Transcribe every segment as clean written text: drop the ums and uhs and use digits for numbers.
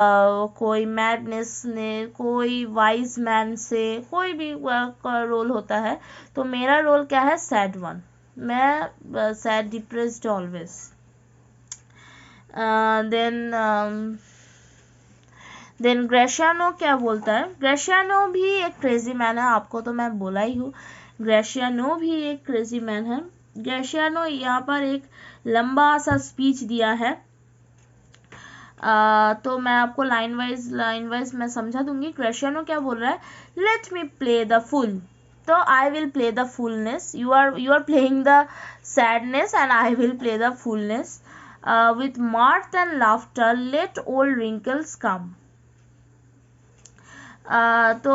कोई मैडनेस ने, कोई वाइज मैन से, कोई भी रोल होता है। तो मेरा रोल क्या है, सैड वन। मैं सैड डिप्रेस्ड ऑलवेज। देन ग्रेशियानो क्या बोलता है, ग्रेशियानो भी एक क्रेजी मैन है, आपको तो मैं बोला ही हूँ, ग्रेशियानो भी एक क्रेजी मैन है। ग्रेशियानो यहाँ पर एक लंबा सा स्पीच दिया है। तो मैं आपको लाइन वाइज मैं समझा दूंगी। क्रेशियानो क्या बोल रहा है, let me play the full, तो I will play the fullness, you are playing the sadness and I will play the fullness, with mirth and laughter let old wrinkles come। तो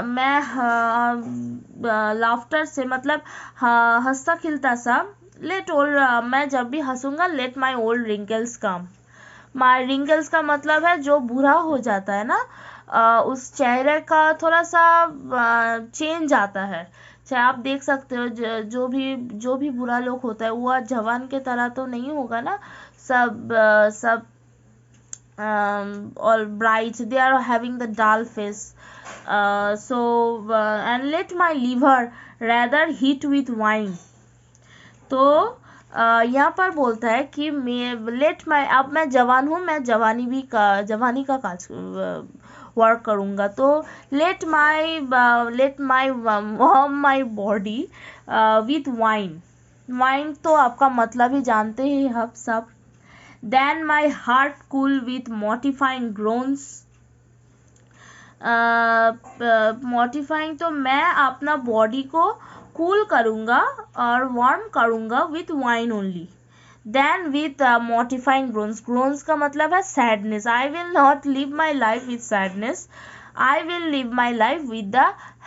मैं लाफ्टर से मतलब हंसता खिलता सा, लेट ओल्ड, मैं जब भी हंसूंगा, let my old wrinkles come. My wrinkles का मतलब है जो बूढ़ा हो जाता है ना, उस चेहरे का थोड़ा सा चेंज आता है। चाहे आप देख सकते हो, जो भी बुरा लोग होता है वो जवान के तरह तो नहीं होगा ना, सब all bright, they are having the dull face, and let my liver rather heat with wine। तो यहाँ पर बोलता है कि मैं लेट माई, अब मैं जवान हूँ, मैं जवानी का काज वर्क करूँगा, तो let my warm my body with wine. Wine तो आपका मतलब ही जानते ही हम सब। Then my heart cool with mortifying groans। Modifying तो मैं अपना बॉडी को कूल करूँगा और वार्म करूँगा with wine only. Then with modifying groans, groans का मतलब है sadness. I will not live my life with sadness, I will live my life with the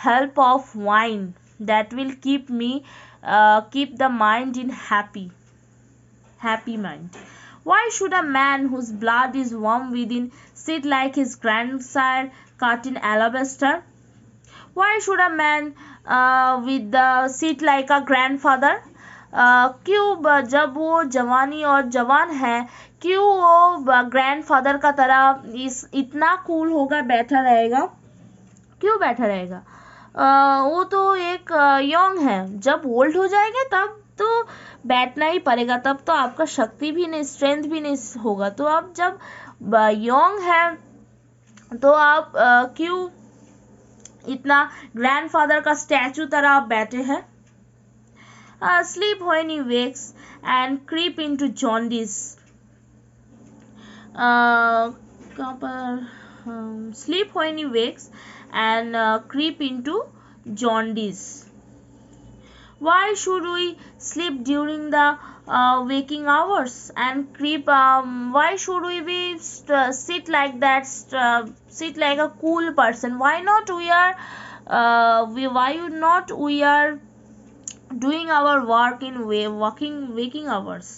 help of wine that will keep the mind in happy mind। Why should a man whose blood is warm within sit like his grandsire cut in alabaster? Why should a man with the sit like a grandfather? क्यों जब वो जवानी और जवान है, क्यों वो grandfather का तरह इतना कूल होगा, बैठा रहेगा? क्यों बैठा रहेगा? वो तो एक यंग है, जब ओल्ड हो जाएगा तब तो बैठना ही पड़ेगा, तब तो आपका शक्ति भी नहीं, स्ट्रेंथ भी नहीं होगा। तो आप जब यंग है तो आप क्यों इतना ग्रैंडफादर का स्टैचू तरह आप बैठे हैं? Sleep when he wakes and creep into jaundice. कहाँ पर, sleep when he wakes and creep into jaundice। Why should we sleep during the waking hours and creep? Why should we be sit like that? Sit like a cool person? Why not we are? Why not we are doing our work in waking hours?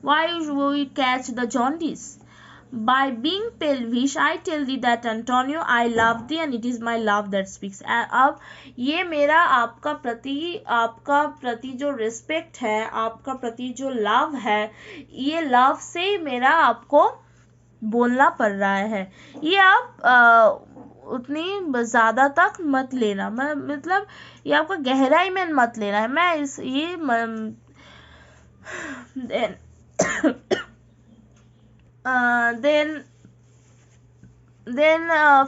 Why should we catch the jaundice? By being pelvish, I tell thee that Antonio, I love thee and it is my love that speaks। अब ये मेरा आपका प्रति जो respect है, आपका प्रति जो लव है, ये लव से मेरा आपको बोलना पड़ रहा है। ये आप उतनी ज़्यादा तक मत लेना, मैं मतलब ये आपका गहराई में मत लेना है। मैं इस ये देन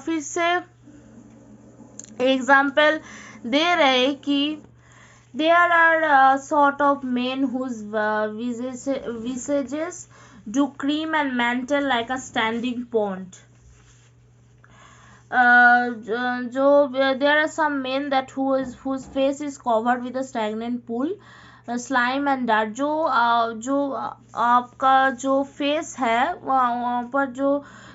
फिर से एग्जाम्पल दे रहे कि there are sort of men whose visages do cream and mantle like a standing pond। There are some men that whose face is covered with a stagnant pool, slime and dart. जो आपका जो face है वहाँ पर जो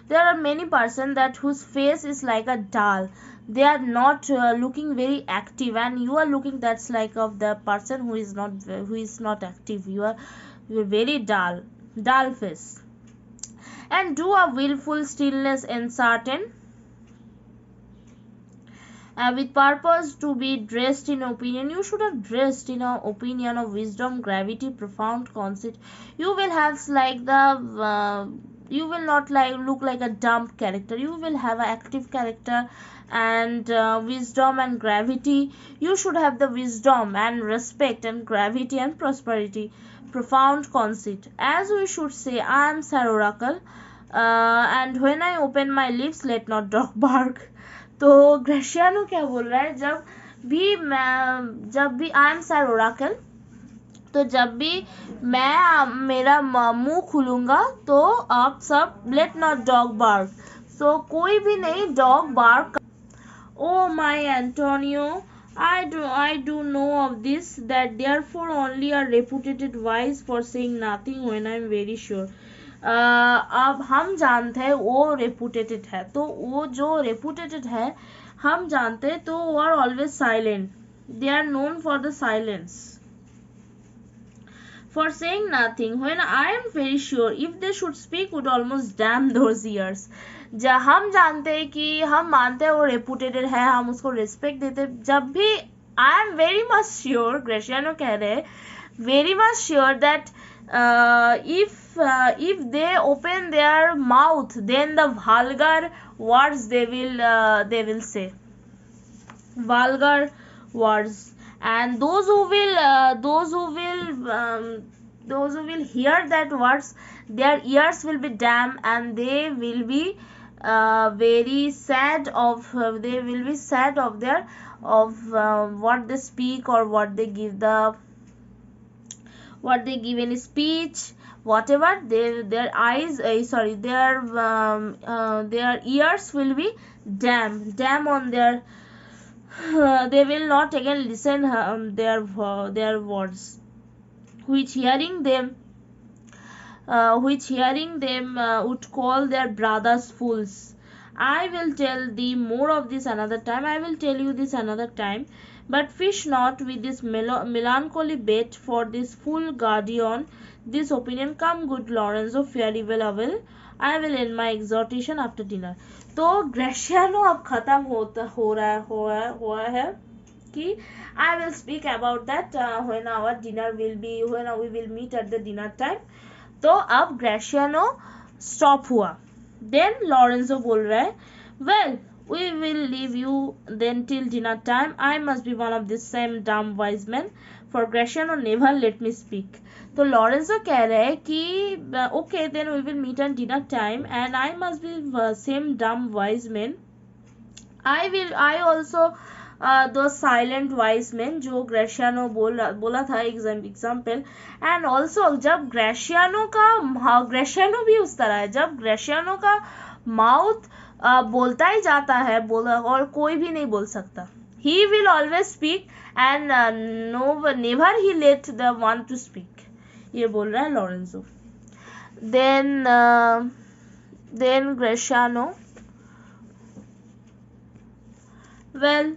there are many person that whose face is like a doll, they are not looking very active, and you are looking that's like of the person who is not active, you are very dull face, and do a willful stillness uncertain, with purpose to be dressed in opinion. You should have dressed in a opinion of wisdom, gravity, profound conceit. You will have like the you will not like look like a dumb character. You will have an active character and wisdom and gravity. You should have the wisdom and respect and gravity and prosperity, profound conceit. As we should say, I am Sir Oracle, and when I open my lips, let not dog bark. तो ग्रेशियानो क्या बोल रहा है, जब भी I M sir Oracle, तो जब भी मैं मेरा मुंह खुलूंगा तो आप सब let not dog bark, so कोई भी नहीं dog bark. Oh my Antonio, I do know of this, that therefore only are reputed wise for saying nothing when I am very sure. अब हम जानते हैं वो रेपुटेटेड है, तो वो जो रेपुटेटेड है हम जानते हैं, तो वो are always silent, they are known for the silence, for saying nothing when I am very sure if they should speak would almost damn those ears. जब हम जानते हैं कि हम मानते हैं वो रेपुटेटेड है, हम उसको रिस्पेक्ट देते, जब भी I am very much sure, Gratiano कह रहे हैं very much sure that if they open their mouth, then the vulgar words they will say, vulgar words, and those who will hear that words, their ears will be damp and they will be very sad of they will be sad of their what they speak or what they give any speech, whatever, their eyes their ears will be damp on their they will not again listen their words, which hearing them would call their brothers fools. I will tell thee more of this another time. I will tell you this another time. But fish not with this melancholy bait for this full guardian. This opinion come good Lorenzo, fairly well avail. I will end my exhortation after dinner. तो ग्रेशियानो अब खत्म हो रहा है कि I will speak about that when our dinner will be, when we will meet at the dinner time. तो अब ग्रेशियानो stop हुआ. देन लॉरेंजो बोल रहा है, well we will leave you then till dinner time. I must be one of this same dumb wise men, for Graciano never let me speak. तो Lorenzo कह रहे हैं कि okay then we will meet at dinner time and I must be same dumb wise men. I also those silent wise men जो ग्रेशियानो बोला था example. And also जब ग्रेशियानो भी उस तरह है, जब ग्रेशियानो का माउथ बोलता ही जाता है और कोई भी नहीं बोल सकता. He will always speak and never he let the one to speak. ये बोल रहा है Lorenzo. Then Graciano, well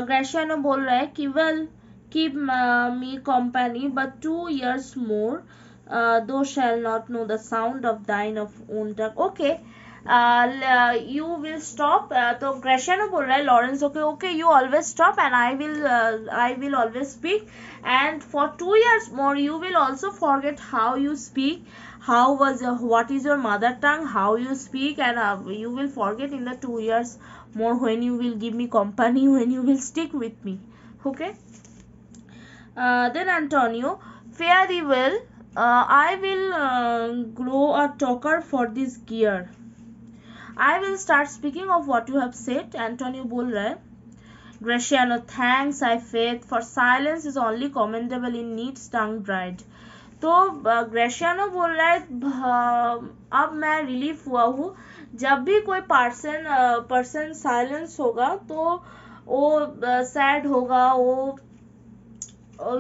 Graciano बोल रहा है कि well keep me company but 2 years more, thou shall not know the sound of thine of own tongue. Okay, you will stop. तो Graciano बोल रहा है Lawrence okay you always stop and I will always speak, and for 2 years more you will also forget how you speak, what is your mother tongue, how you speak, and you will forget in the 2 years more when you will give me company, when you will stick with me. Okay. Then Antonio, fare thee well. I will grow a talker for this gear. I will start speaking of what you have said. Antonio बोल रहा है. Graciano, thanks I faith, for silence is only commendable in neat tongue bride. तो ग्रेशियानो बोल रहा है अब मैं relief हुआ हूँ. जब भी कोई पर्सन साइलेंस होगा तो वो सैड होगा, वो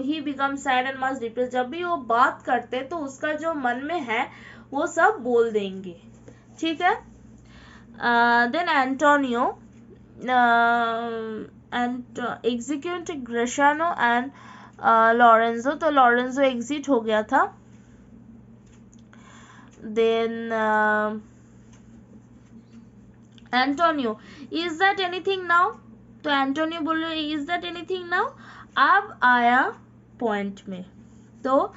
he become sad and must depress. जब भी वो बात करते तो उसका जो मन में है वो सब बोल देंगे. ठीक है. Then Antonio and execute Graciano and Lorenzo. तो Lorenzo exit हो गया था. Then Antonio, is that anything now? तो Antonio बोल रहे is that anything now? अब आया पॉइंट में. तो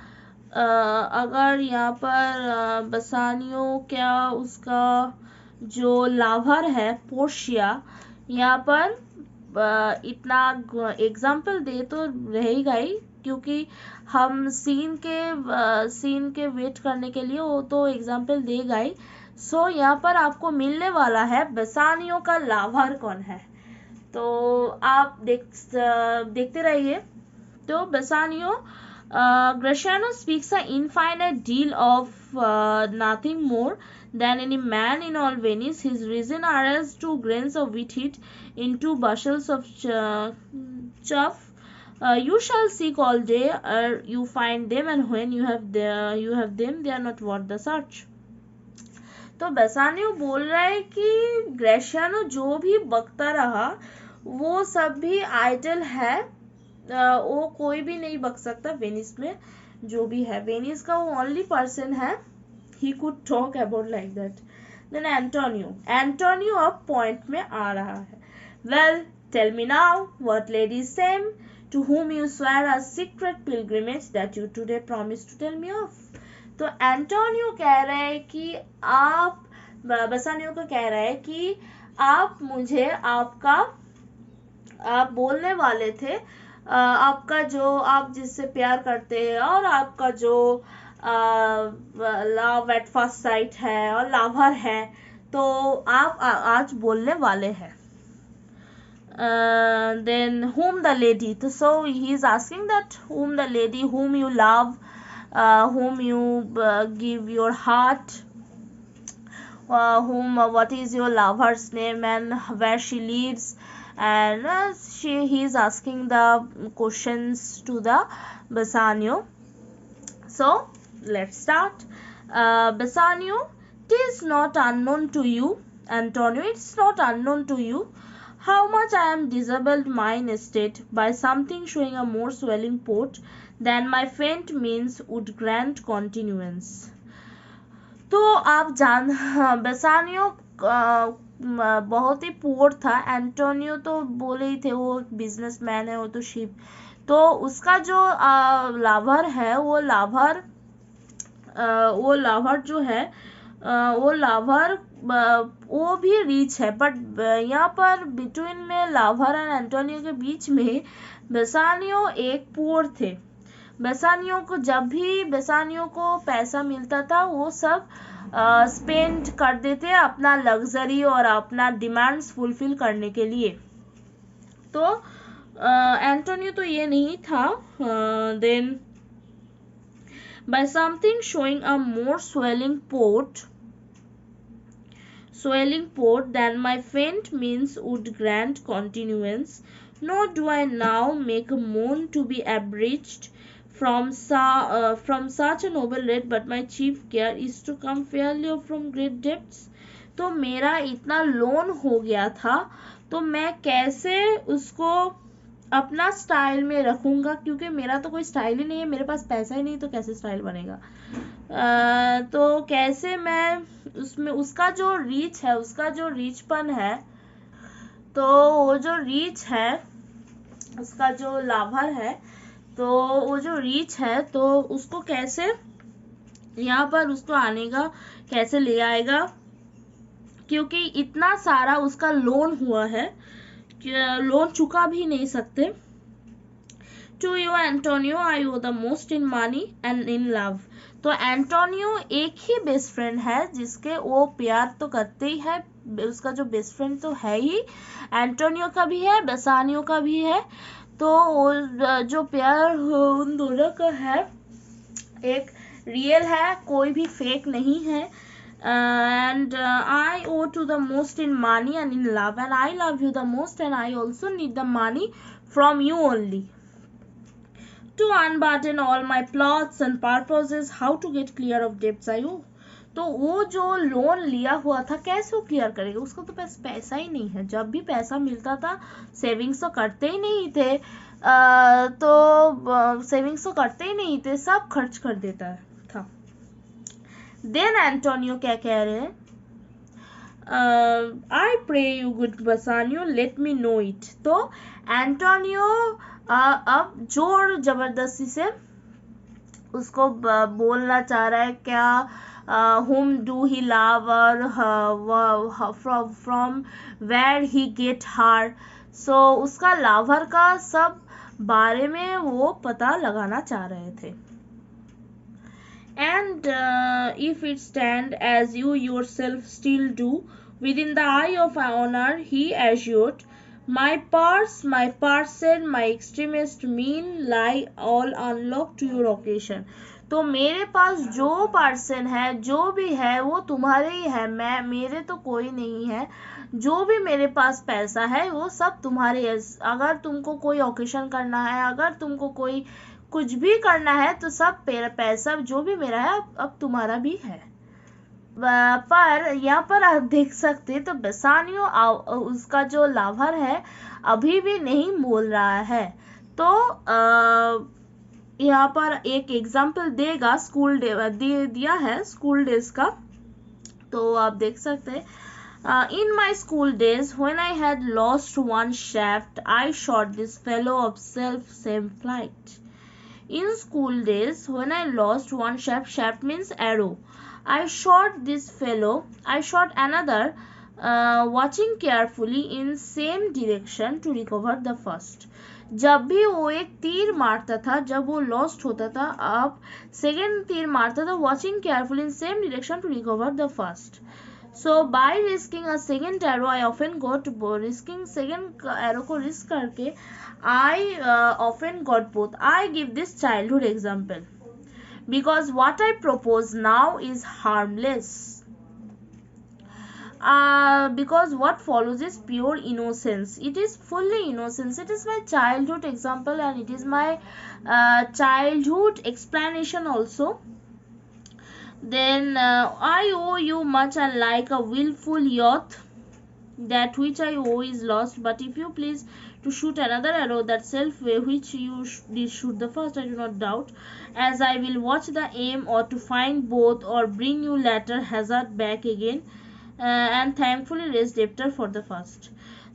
अगर यहाँ पर बसानियो क्या उसका जो लाभर है पोर्शिया, यहाँ पर इतना एग्जाम्पल दे तो रहेगा ही, क्योंकि हम सीन के वेट करने के लिए वो तो एग्जाम्पल देगा ही। सो यहाँ पर आपको मिलने वाला है बसानियो का लाभर कौन है। तो आप देखते रहिए। तो बसानियो, Graciano speaks an infinite deal of nothing more than any man in all Venice. His reason are as 2 grains of wheat hit into bushels of chaff. You shall seek all day, you find them, and when you have them, they are not worth the search. तो बेसानियो बोल रहा है कि ग्रेशियानो जो भी बकता रहा वो सब भी आइडल है, वो कोई भी नहीं बक सकता वेनिस में। जो भी है वेनिस का वो ओनली पर्सन है, he could talk about like that. Then Antonio अब पॉइंट में आ रहा है। Well tell me now what lady same to whom you swear a secret pilgrimage that you today promised to tell me of। तो Antonio कह रहे हैं कि आप, बसानियो को कह रहे हैं कि आप मुझे आप बोलने वाले थे आपका जो आप जिससे प्यार करते हैं और आपका जो लव एट फर्स्ट साइट है और लाभर है, तो आप आज बोलने वाले हैं। then whom the lady, so he is asking that whom the lady whom you love, whom you give your heart, what is your lover's name and where she lives, and he is asking the questions to the Bassanio. So let's start. Bassanio, it is not unknown to you. Antonio, it's not unknown to you how much I am disabled mine estate by something showing a more swelling port than my faint means would grant continuance. तो आप बेसानियो बहुत ही poor था। Antonio तो बोले ही थे वो businessman है, वो तो शिप। तो उसका जो लाभर है वो लाभर जो है वो लाभर वो भी रिच है, बट यहाँ पर बिटवीन में लाभर एंड एंटोनियो के बीच में बेसानियो एक पुअर थे। बेसानियो को जब भी बेसानियो को पैसा मिलता था वो सब स्पेंड कर देते अपना लग्जरी और अपना डिमांड्स फुलफिल करने के लिए। तो एंटोनियो तो ये नहीं था। Then by something showing a more swelling port than my faint means would grant continuance, nor do I now make a moan to be abridged from such a noble rate, but my chief care is to come fairly from great depths। तो मेरा इतना loan हो गया था तो मैं कैसे उसको अपना स्टाइल में रखूँगा, क्योंकि मेरा तो कोई स्टाइल ही नहीं है, मेरे पास पैसा ही नहीं तो कैसे स्टाइल बनेगा। तो कैसे मैं उसमें उसका जो रीच है, उसका जो रीचपन है, तो वो जो रीच है उसका जो लाभर है, तो वो जो रीच है तो उसको कैसे यहाँ पर उसको आने का कैसे ले आएगा, क्योंकि इतना सारा उसका लोन हुआ है, लोन चुका भी नहीं सकते। To you Antonio I owe the most in money and in love। तो एंटोनियो एक ही बेस्ट फ्रेंड है जिसके वो प्यार तो करते ही है, उसका जो बेस्ट फ्रेंड तो है ही, एंटोनियो का भी है, बेसानियो का भी है। तो जो प्यार उन दोनों का है एक रियल है, कोई भी फेक नहीं है। And I owe to the most in money and in love, and I love you the most, and I also need the money from you only to unburden all my plots and purposes, how to get clear of debts I owe। तो वो जो loan लिया हुआ था कैसे वो clear करेगा, उसको तो पैसा ही नहीं है। जब भी पैसा मिलता था सेविंग्स तो करते ही नहीं थे, सब खर्च कर देता था। देन एंटोनियो क्या कह रहे हैं, I pray you good Bassanio let me know it. तो एंटोनियो अब जोर जबरदस्ती से उसको बोलना चाह रहा है क्या, whom do he love और from where he get her. So उसका लावर का सब बारे में वो पता लगाना चाह रहे थे. And if it stand as you yourself still do, within the eye of honor, he assured, my person, my extremist mean lie all unlocked to your occasion. तो मेरे पास जो पर्सन है, जो भी है, वो तुम्हारे ही है. मेरे तो कोई नहीं है. जो भी मेरे पास पैसा है वो सब तुम्हारे है. अगर तुमको कोई ओकेशन करना है, अगर तुमको कोई कुछ भी करना है, तो सब पैसा जो भी मेरा है अब तुम्हारा भी है. पर यहाँ पर आप देख सकते तो बेसानियो उसका जो लावर है अभी भी नहीं बोल रहा है. तो यहाँ पर एक एग्जाम्पल देगा, स्कूल डे दिया है स्कूल डेज का. तो आप देख सकते हैं, in my school days when I had lost one shaft, I shot this fellow of self-same flight. In school days when I lost one shaft means arrow, I shot this fellow, I shot another, watching carefully in same direction to recover the first. जब भी वो एक तीर मारता था, जब वो lost होता था, अब सेकेंड तीर मारता था, watching carefully in same direction to recover the first. So by risking a second arrow, I often got risking second arrow को risk करके I often got both. I give this childhood example because what I propose now is harmless. Because what follows is pure innocence. It is fully innocence. It is my childhood example and it is my childhood explanation also. Then I owe you much, and like a willful youth, that which I owe is lost. But if you please to shoot another arrow that self way which you did shoot the first, I do not doubt, as I will watch the aim, or to find both, or bring you latter hazard back again, and thankfully raise debtor for the first.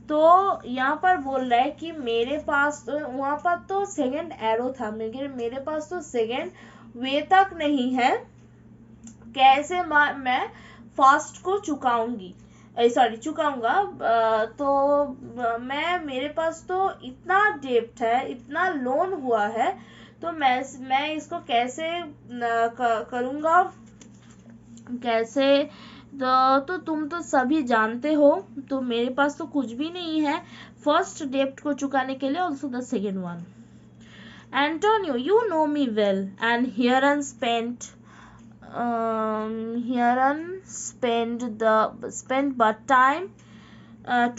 तो यहाँ पर बोल रहा है कि मेरे पास तो वहाँ पर तो सेकेंड एरो था, मेरे पास तो सेकेंड वे तक नहीं है. कैसे मैं फर्स्ट को चुकाऊंगा. तो मेरे पास तो इतना डेब्ट है, इतना लोन हुआ है, तो मैं इसको कैसे करूंगा, कैसे. तो तुम तो सभी जानते हो, तो मेरे पास तो कुछ भी नहीं है फर्स्ट डेब्ट को चुकाने के लिए. Also the second one. Antonio, you know me well, and herein spent but time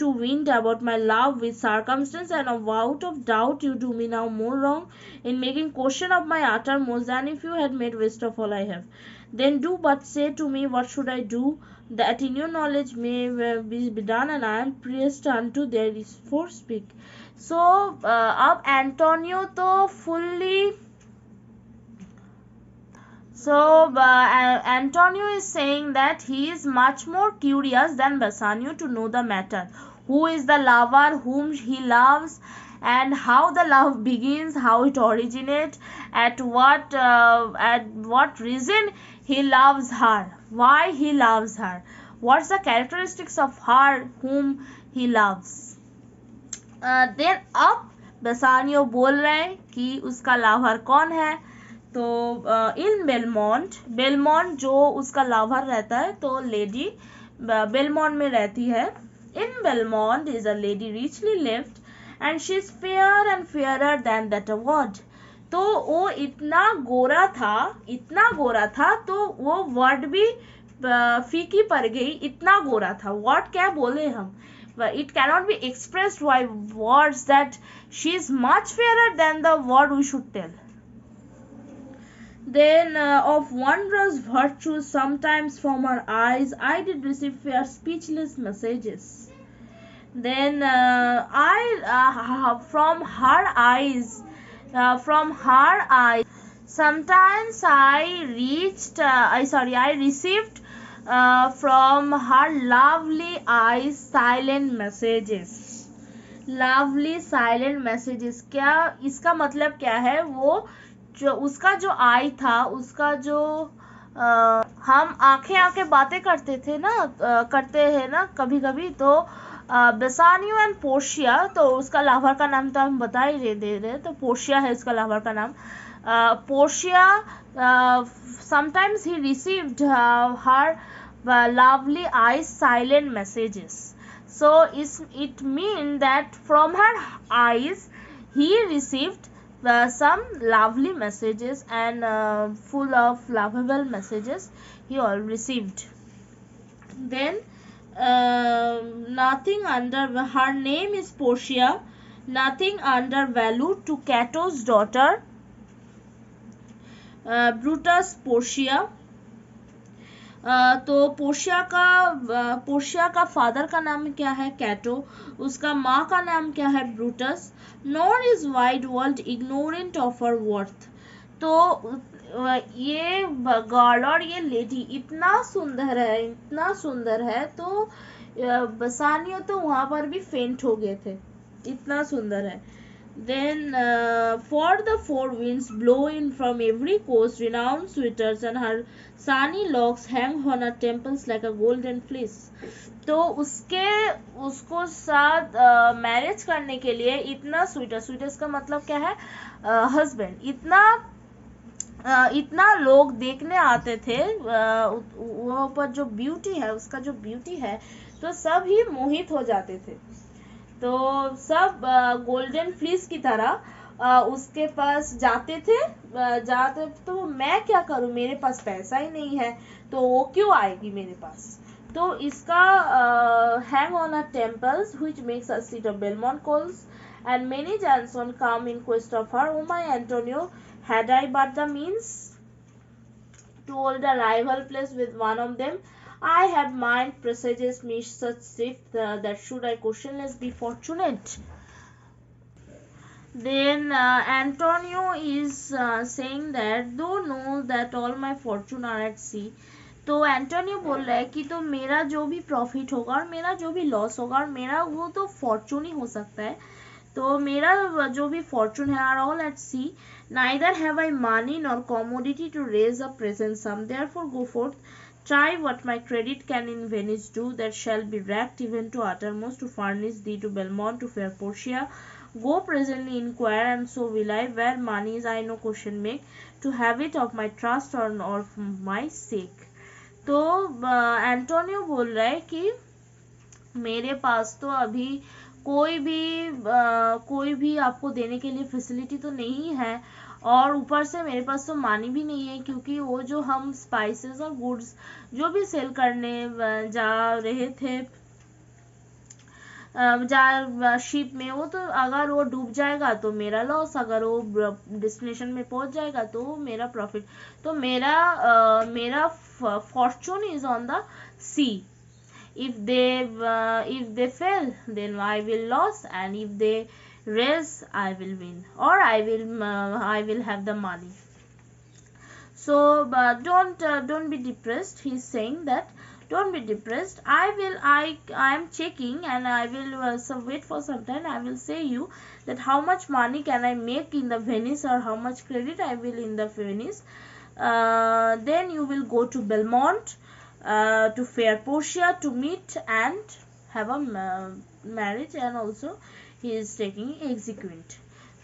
to wind about my love with circumstance, and out of doubt you do me now more wrong in making question of my uttermost than if you had made waste of all I have. Then do but say to me, what should I do that in your knowledge may be done, and I am pressed unto there is for speak. So अब Antonio तो fully. So Antonio is saying that he is much more curious than Bassanio to know the matter. Who is the lover whom he loves, and how the love begins, how it originates, at what reason he loves her, why he loves her, what's the characteristics of her whom he loves. Then अब Bassanio बोल रहे हैं कि उसका लावर कौन है. तो इन Belmont जो उसका लावर रहता है, तो लेडी बेलमोंट में रहती है. In Belmont is a lady richly lived, and she is fair and fairer than that award. तो वो इतना गोरा था, तो वो वर्ड भी फीकी पड़ गई. इतना गोरा था, वर्ड क्या बोले हम, it cannot be expressed by words that she is much fairer than the word we should tell. Then of wondrous virtues sometimes from her eyes I did receive fair speechless messages. Then from her eyes sometimes I received from her lovely eyes silent messages. Lovely silent messages क्या इसका मतलब क्या है, वो जो उसका जो आई था, उसका जो हम आंखें आंखें बातें करते थे ना, करते हैं ना कभी कभी, तो बेसानियो एंड पोर्शिया, तो उसका लावर का नाम तो हम बता ही दे रहे, तो पोर्शिया है उसका लावर का नाम. Portia sometimes he received her lovely eyes silent messages. So it means that from her eyes he received some lovely messages and full of lovable messages he all received. Then nothing under, her name is Portia, nothing undervalued to Cato's daughter Brutus Portia. तो Portia का father का नाम क्या है? कैटो. उसका माँ का नाम क्या है? Brutus. Nor is wide world ignorant of her worth. तो ये गर्ल और ये लेडी इतना सुंदर है, इतना सुंदर है, तो बसानियो तो वहां पर भी फेंट हो गए थे, इतना सुंदर है. Then for the four winds blow in from every coast, renowned suitors and her sunny locks hang on her temples like a golden fleece. तो उसको साथ मैरिज करने के लिए इतना स्वीटर्स का मतलब क्या है? हस्बैंड. इतना लोग देखने आते थे, वहाँ पर जो ब्यूटी है, उसका जो ब्यूटी है, तो सब ही मोहित हो जाते थे. तो सब गोल्डन फ्लीस की तरह उसके पास जाते थे. तो मैं क्या करूं, मेरे पास पैसा ही नहीं है, तो वो क्यों आएगी मेरे पास? तो इसका hang on a temples which makes a seat of Belmont Colchos and many Jasons come in quest of her. Oh my Antonio, had I but the means to hold a rival place with one of them, I had mind presages me such shift that should I questionless be fortunate. Then Antonio is saying that though know that all my fortune are at sea. तो Antonio बोल रहा है कि तो मेरा जो भी profit होगा और मेरा जो भी लॉस होगा, और मेरा वो तो फॉर्चून ही हो सकता है, तो मेरा जो भी फॉर्चून है are all at sea. Neither have I money nor commodity to raise a present sum, therefore go forth, try what my credit can in Venice do, that shall be racked even to uttermost to furnish thee to Belmont to fair Portia. Go presently inquire, and so will I, where money is I no question make, to have it of my trust or of my sake. तो Antonio बोल रहा है कि मेरे पास तो अभी कोई भी आपको देने के लिए फैसिलिटी तो नहीं है, और ऊपर से मेरे पास तो मनी भी नहीं है, क्योंकि वो जो हम स्पाइसेस और गुड्स जो भी सेल करने जा रहे थे शिप में, वो तो अगर वो डूब जाएगा तो मेरा लॉस, अगर वो डेस्टिनेशन में पहुंच जाएगा तो मेरा प्रॉफिट. तो मेरा fortune is on the sea. if they fail, then I will lose, and if they raise, I will win, or I will have the money. So don't be depressed. He's saying that don't be depressed. I am checking, and I will so wait for some time. I will say you that how much money can I make in the Venice, or how much credit I will in the Venice. Then you will go to Belmont to fair Portia to meet and have a marriage, and also he is taking executant.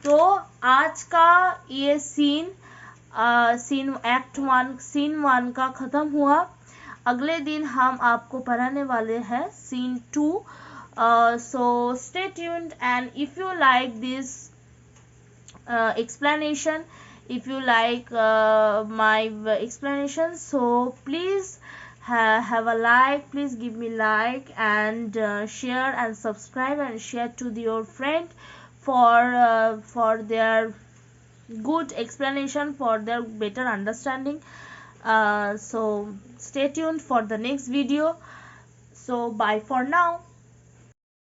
तो आज का ये scene act 1 scene 1 का खत्म हुआ. अगले दिन हम आपको पढ़ाने वाले हैं scene 2. So stay tuned, and if you like this explanation, if you like my explanation, so please have a like, please give me like, and share and subscribe, and share to your friend for their good explanation, for their better understanding. So stay tuned for the next video. So bye for now.